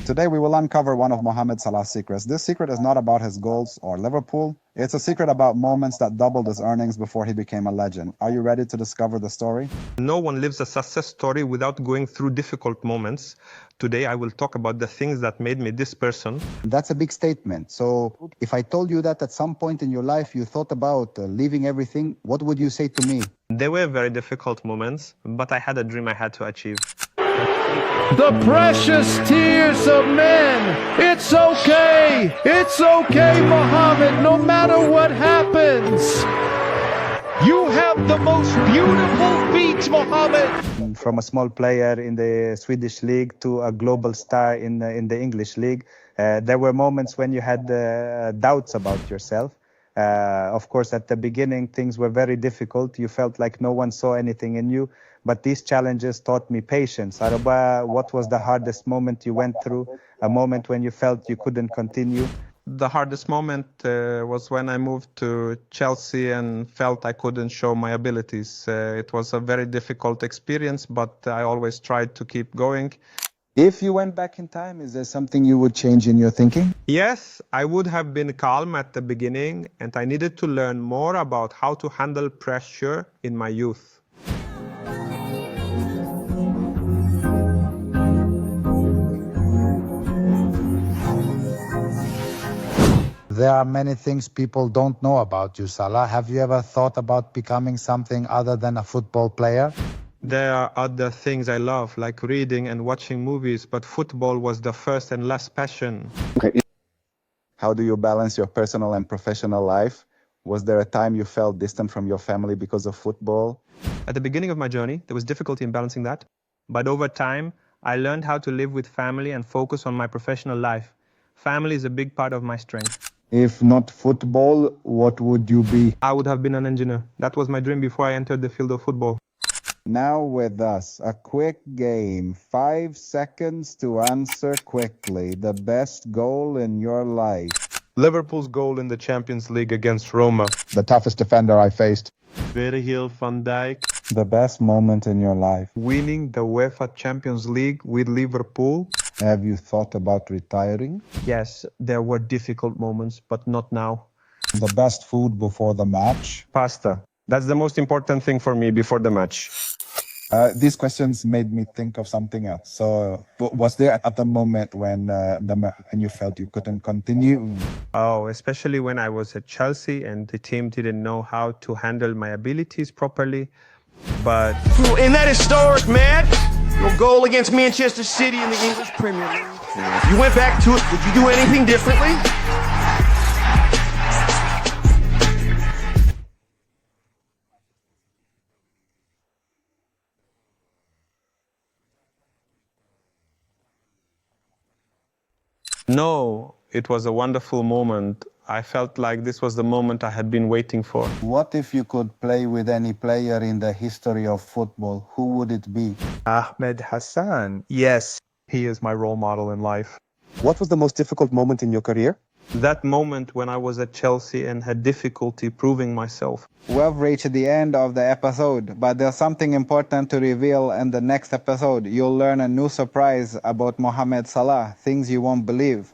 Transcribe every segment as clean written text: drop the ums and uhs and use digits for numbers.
Today we will uncover one of Mohamed Salah's secrets. This secret is not about his goals or Liverpool. It's a secret about moments that doubled his earnings before he became a legend. Are you ready to discover the story? No one lives a success story without going through difficult moments. Today I will talk about the things that made me this person. That's a big statement. So if I told you that at some point in your life you thought about leaving everything, what would you say to me? They were very difficult moments, but I had a dream I had to achieve. The precious tears of men. It's okay. It's okay, Mohamed, no matter what happens. You have the most beautiful feet, Mohamed. From a small player in the Swedish league to a global star in the English league, there were moments when you had doubts about yourself. Of course, at the beginning, things were very difficult. You felt like no one saw anything in you. But these challenges taught me patience. Araba, what was the hardest moment you went through? A moment when you felt you couldn't continue? The hardest moment was when I moved to Chelsea and felt I couldn't show my abilities. It was a very difficult experience, but I always tried to keep going. If you went back in time, is there something you would change in your thinking? Yes, I would have been calm at the beginning, and I needed to learn more about how to handle pressure in my youth. There are many things people don't know about you, Salah. Have you ever thought about becoming something other than a football player? There are other things I love, like reading and watching movies, but football was the first and last passion. How do you balance your personal and professional life? Was there a time you felt distant from your family because of football? At the beginning of my journey, there was difficulty in balancing that. But over time, I learned how to live with family and focus on my professional life. Family is a big part of my strength. If not football, what would you be? I would have been an engineer. That was my dream before I entered the field of football. Now with us, a quick game. 5 seconds to answer quickly. The best goal in your life. Liverpool's goal in the Champions League against Roma. The toughest defender I faced. Virgil van Dijk. The best moment in your life. Winning the UEFA Champions League with Liverpool. Have you thought about retiring? Yes, there were difficult moments, but not now. The best food before the match. Pasta. That's the most important thing for me before the match. These questions made me think of something else. So, was there at the moment when you felt you couldn't continue? Oh, especially when I was at Chelsea and the team didn't know how to handle my abilities properly. But And that is historic, man. Your goal against Manchester City in the English Premier League. You went back to it. Would you do anything differently? no, it was a wonderful moment. I felt like this was the moment I had been waiting for. What if you could play with any player in the history of football? Who would it be? Ahmed Hassan. Yes, he is my role model in life. What was the most difficult moment in your career? That moment when I was at Chelsea and had difficulty proving myself. We've reached the end of the episode, but there's something important to reveal in the next episode. You'll learn a new surprise about Mohamed Salah, things you won't believe.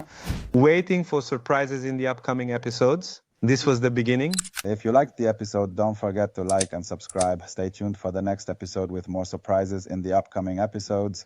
Waiting for surprises in the upcoming episodes. This was the beginning. If you liked the episode, don't forget to like and subscribe. Stay tuned for the next episode with more surprises in the upcoming episodes.